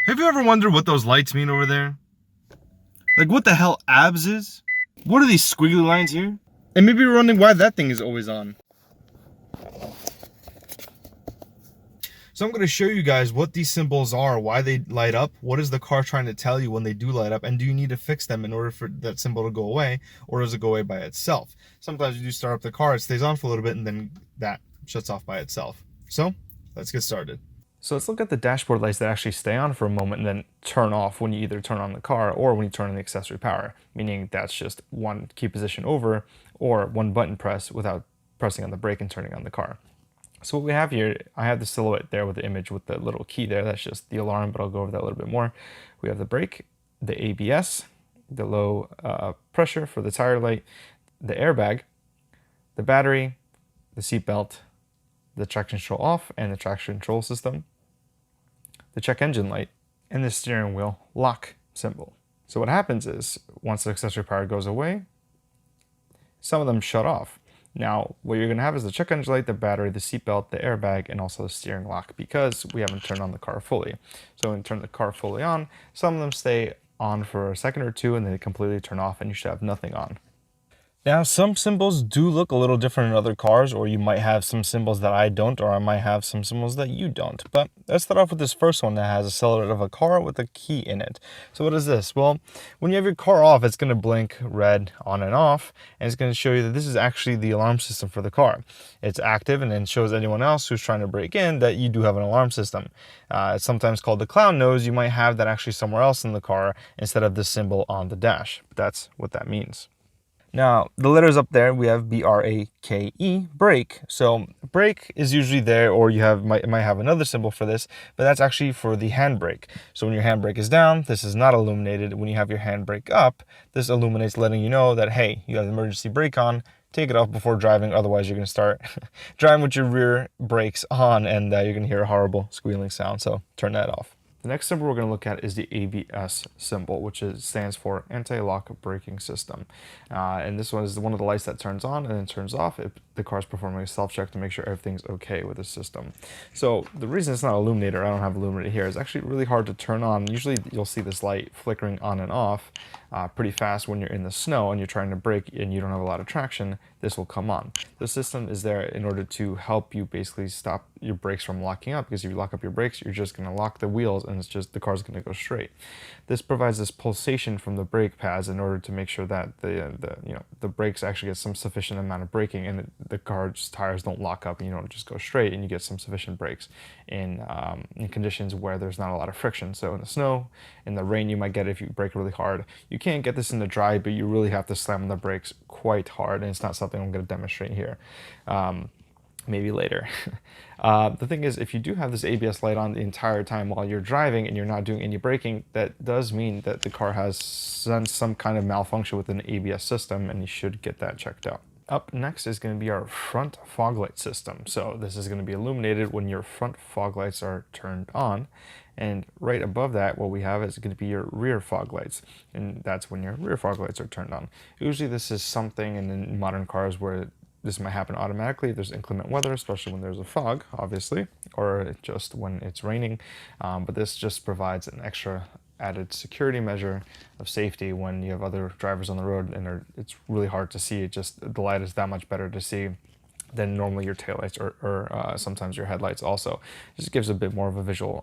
Have you ever wondered what those lights mean over there? Like what the hell abs is? What are these squiggly lines here? And maybe you're wondering why that thing is always on. So I'm going to show you guys what these symbols are, why they light up, what is the car trying to tell you when they do light up, and do you need to fix them in order for that symbol to go away, or does it go away by itself? Sometimes you do start up the car, it stays on for a little bit, and then that shuts off by itself. So let's get started. So let's look at the dashboard lights that actually stay on for a moment and then turn off when you either turn on the car or when you turn on the accessory power, meaning that's just one key position over or one button press without pressing on the brake and turning on the car. So what we have here, I have the silhouette there with the image with the little key there. That's just the alarm, but I'll go over that a little bit more. We have the brake, the ABS, the low pressure for the tire light, the airbag, the battery, the seat belt, the traction control off and the traction control system, the check engine light, and the steering wheel lock symbol. So what happens is, once the accessory power goes away, some of them shut off. Now, what you're going to have is the check engine light, the battery, the seatbelt, the airbag, and also the steering lock because we haven't turned on the car fully. So when you turn the car fully on, some of them stay on for a second or two and then they completely turn off and you should have nothing on. Now, some symbols do look a little different in other cars, or you might have some symbols that I don't, or I might have some symbols that you don't. But let's start off with this first one that has a silhouette of a car with a key in it. So what is this? Well, when you have your car off, it's going to blink red on and off, and it's going to show you that this is actually the alarm system for the car. It's active and then shows anyone else who's trying to break in that you do have an alarm system. It's sometimes called the clown nose. You might have that actually somewhere else in the car instead of the symbol on the dash. That's what that means. Now, the letters up there, we have B-R-A-K-E, brake. So brake is usually there, or you might have another symbol for this, but that's actually for the handbrake. So when your handbrake is down, this is not illuminated. When you have your handbrake up, this illuminates, letting you know that, hey, you have the emergency brake on, take it off before driving, otherwise you're going to start driving with your rear brakes on, and you're going to hear a horrible squealing sound, so turn that off. The next symbol we're going to look at is the ABS symbol, which stands for Anti-Lock Braking System. And this one is one of the lights that turns on and then turns off if the car is performing a self-check to make sure everything's okay with the system. So the reason it's not illuminated, I don't have illuminated here, is actually really hard to turn on. Usually you'll see this light flickering on and off pretty fast when you're in the snow and you're trying to brake and you don't have a lot of traction. This will come on. The system is there in order to help you basically stop your brakes from locking up, because if you lock up your brakes, you're just going to lock the wheels and it's just the car's going to go straight. This provides this pulsation from the brake pads in order to make sure that the brakes actually get some sufficient amount of braking and the car's tires don't lock up and you don't just go straight, and you get some sufficient brakes in conditions where there's not a lot of friction. So in the snow, in the rain, you might get it if you brake really hard. You can't get this in the dry, but you really have to slam on the brakes quite hard, and it's not something I'm going to demonstrate here. Maybe later. The thing is, if you do have this ABS light on the entire time while you're driving and you're not doing any braking, that does mean that the car has some kind of malfunction with an ABS system, and you should get that checked out. Up next is going to be our front fog light system. So this is going to be illuminated when your front fog lights are turned on. And right above that, what we have is going to be your rear fog lights. And that's when your rear fog lights are turned on. Usually this is something in modern cars where this might happen automatically if there's inclement weather, especially when there's a fog, obviously, or just when it's raining. But this just provides an extra added security measure of safety when you have other drivers on the road and it's really hard to see. The light is that much better to see than normally your taillights or sometimes your headlights also. It just gives a bit more of a visual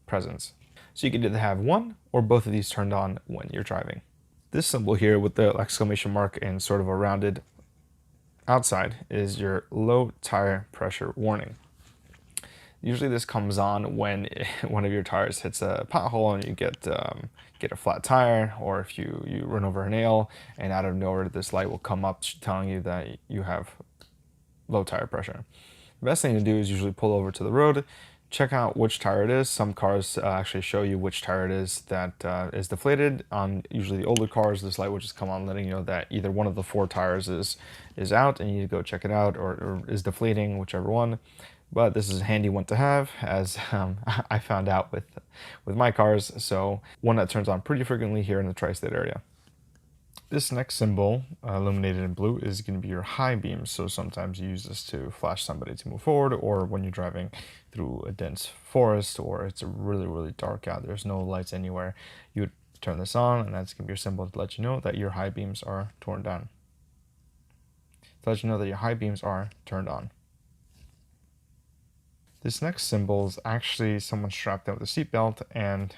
presence. So you can either have one or both of these turned on when you're driving. This symbol here with the exclamation mark and sort of a rounded outside is your low tire pressure warning. Usually this comes on when one of your tires hits a pothole and you get a flat tire, or if you run over a nail, and out of nowhere this light will come up telling you that you have low tire pressure. The best thing to do is usually pull over to the road, check out which tire it is. Some cars actually show you which tire it is that is deflated. On usually the older cars, this light will just come on letting you know that either one of the 4 tires is out and you need to go check it out, or is deflating, whichever one. But this is a handy one to have, as I found out with my cars. So one that turns on pretty frequently here in the tri-state area. This next symbol, illuminated in blue, is going to be your high beam. So sometimes you use this to flash somebody to move forward, or when you're driving through a dense forest, or it's really, really dark out, there's no lights anywhere, you would turn this on, and that's going to be your symbol to let you know that your high beams are turned on. To let you know that your high beams are turned on. This next symbol is actually someone strapped in with a seatbelt, and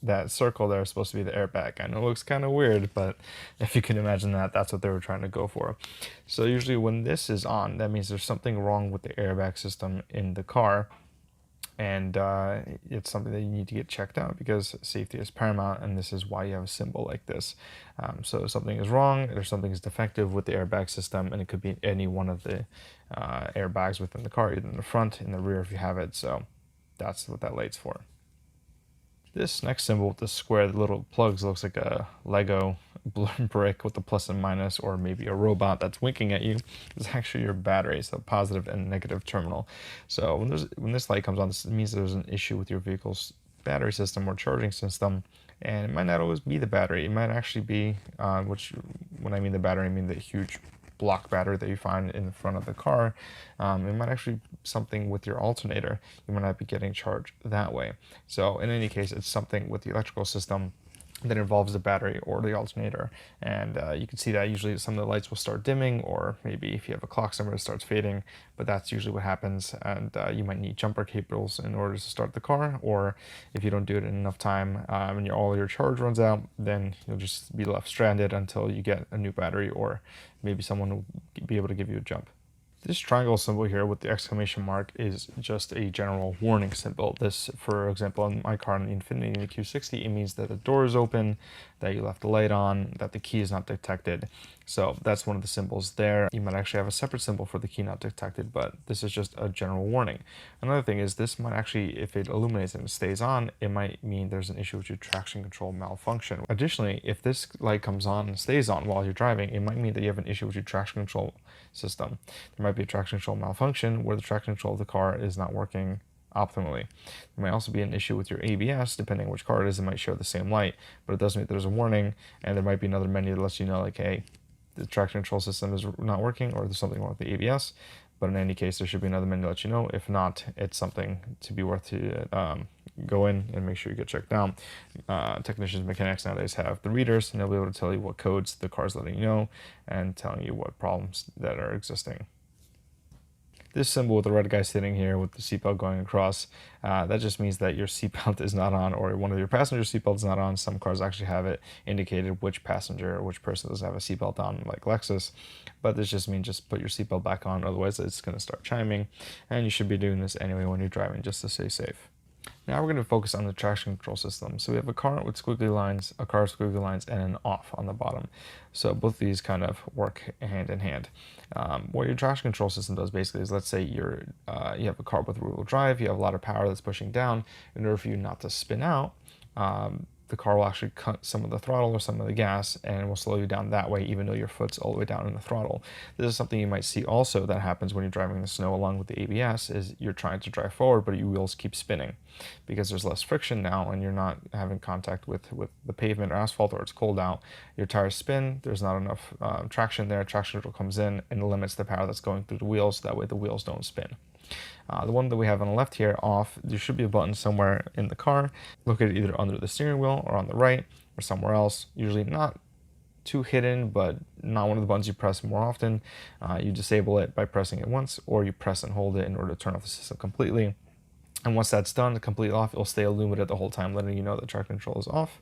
that circle there is supposed to be the airbag. I know it looks kind of weird, but if you can imagine that, that's what they were trying to go for. So usually when this is on, that means there's something wrong with the airbag system in the car, and it's something that you need to get checked out because safety is paramount, and this is why you have a symbol like this. So something is wrong, or something is defective with the airbag system, and it could be any one of the airbags within the car, either in the front, in the rear if you have it. So that's what that light's for. This next symbol with the square, the little plugs, looks like a Lego brick with a plus and minus, or maybe a robot that's winking at you. It's actually your battery, so positive and negative terminal. So when this light comes on, this means there's an issue with your vehicle's battery system or charging system, and it might not always be the battery. It might actually be, which when I mean the battery, I mean the huge block battery that you find in the front of the car. It might actually be something with your alternator. You might not be getting charged that way. So in any case, it's something with the electrical system that involves the battery or the alternator, and you can see that usually some of the lights will start dimming, or maybe if you have a clock somewhere it starts fading, but that's usually what happens. And you might need jumper cables in order to start the car, or if you don't do it in enough time and all your charge runs out, then you'll just be left stranded until you get a new battery, or maybe someone will be able to give you a jump. This triangle symbol here with the exclamation mark is just a general warning symbol. This, for example, in my car, in the Infiniti and the Q60, it means that the door is open, that you left the light on, that the key is not detected. So that's one of the symbols there. You might actually have a separate symbol for the key not detected, but this is just a general warning. Another thing is this might actually, if it illuminates and stays on, it might mean there's an issue with your traction control malfunction. Additionally, if this light comes on and stays on while you're driving, it might mean that you have an issue with your traction control system. There might be a traction control malfunction where the traction control of the car is not working optimally. There might also be an issue with your ABS. Depending on which car it is, it might show the same light, but it does mean there's a warning, and there might be another menu that lets you know, like, hey, the traction control system is not working, or there's something wrong with the ABS. But in any case, there should be another menu to let you know. If not, it's something to be worth to go in and make sure you get checked out. Technicians, mechanics nowadays have the readers, and they'll be able to tell you what codes the car's letting you know and telling you what problems that are existing. This symbol with the red guy sitting here with the seatbelt going across, that just means that your seatbelt is not on, or one of your passenger seatbelts is not on. Some cars actually have it indicated which passenger or which person does have a seatbelt on, like Lexus. But this just means just put your seatbelt back on, otherwise it's going to start chiming. And you should be doing this anyway when you're driving, just to stay safe. Now we're going to focus on the traction control system. So we have a car with squiggly lines, a car with squiggly lines, and an off on the bottom. So both of these kind of work hand in hand. What your traction control system does basically is, let's say you have a car with rear-wheel drive, you have a lot of power that's pushing down. In order for you not to spin out, the car will actually cut some of the throttle or some of the gas, and will slow you down that way, even though your foot's all the way down in the throttle. This is something you might see also that happens when you're driving in the snow along with the ABS, is you're trying to drive forward, but your wheels keep spinning because there's less friction now, and you're not having contact with the pavement or asphalt, or it's cold out. Your tires spin, there's not enough traction there. Traction control comes in and limits the power that's going through the wheels, so that way the wheels don't spin. The one that we have on the left here, off, there should be a button somewhere in the car, located either under the steering wheel or on the right or somewhere else. Usually not too hidden, but not one of the buttons you press more often. You disable it by pressing it once, or you press and hold it in order to turn off the system completely. And once that's done, completely off, it'll stay illuminated the whole time, letting you know that traction control is off.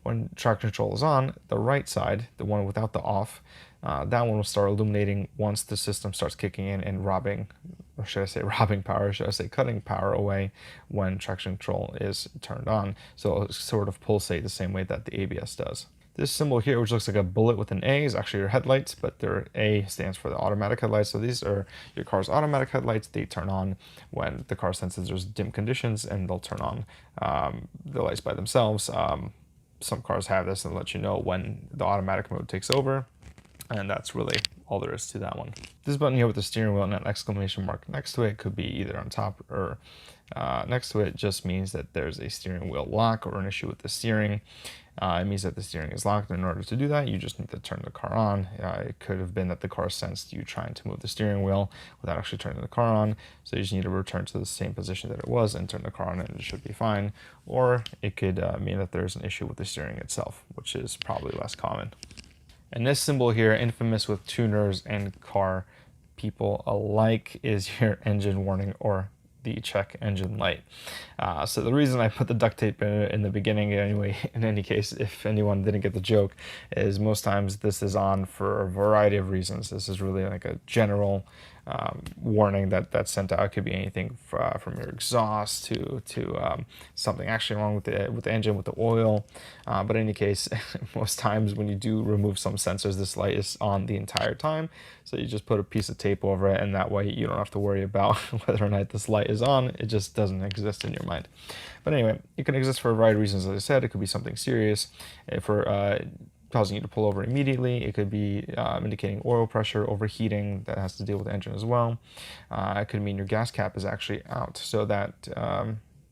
When traction control is on, the right side, the one without the off, that one will start illuminating once the system starts kicking in and robbing, or should I say robbing power, should I say cutting power away when traction control is turned on. So it'll sort of pulsate the same way that the ABS does. This symbol here, which looks like a bullet with an A, is actually your headlights, but their A stands for the automatic headlights. So these are your car's automatic headlights. They turn on when the car senses there's dim conditions, and they'll turn on the lights by themselves. Some cars have this and let you know when the automatic mode takes over, and that's really all there is to that one. This button here with the steering wheel and an exclamation mark next to it could be either on top or next to it just means that there's a steering wheel lock or an issue with the steering. It means that the steering is locked. In order to do that, you just need to turn the car on. It could have been that the car sensed you trying to move the steering wheel without actually turning the car on. So you just need to return to the same position that it was and turn the car on, and it should be fine. Or it could mean that there's an issue with the steering itself, which is probably less common. And this symbol here, infamous with tuners and car people alike, is your engine warning or the check engine light. So the reason I put the duct tape in the beginning anyway, in any case, if anyone didn't get the joke, is most times this is on for a variety of reasons. This is really like a general warning that's sent out. It could be anything from your exhaust to something actually wrong with the engine, with the oil. But in any case, most times when you do remove some sensors, this light is on the entire time. So you just put a piece of tape over it, and that way you don't have to worry about whether or not this light is on. It just doesn't exist in your mind. But anyway, it can exist for a variety of reasons. As I said, it could be something serious. For causing you to pull over immediately. It could be indicating oil pressure overheating. That has to deal with the engine as well. It could mean your gas cap is actually out, so that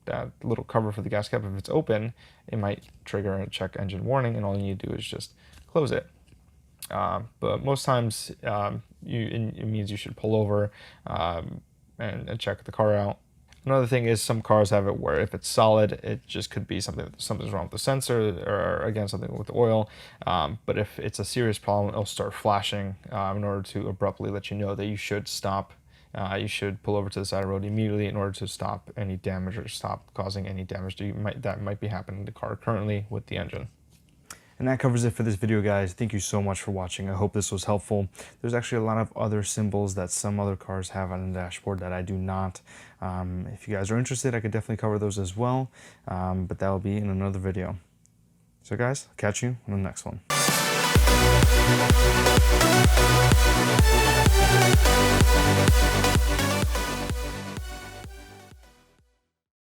that little cover for the gas cap, if it's open, it might trigger a check engine warning, and all you need to do is just close it. But most times it means you should pull over and check the car out. Another thing is some cars have it where if it's solid, it just could be something's wrong with the sensor, or again something with the oil. But if it's a serious problem, it'll start flashing in order to abruptly let you know that you should stop. You should pull over to the side of the road immediately in order to stop any damage or stop causing any damage that might be happening to the car currently with the engine. And that covers it for this video, guys. Thank you so much for watching. I hope this was helpful. There's actually a lot of other symbols that some other cars have on the dashboard that I do not. If you guys are interested, I could definitely cover those as well, but that will be in another video. So guys, I'll catch you on the next one.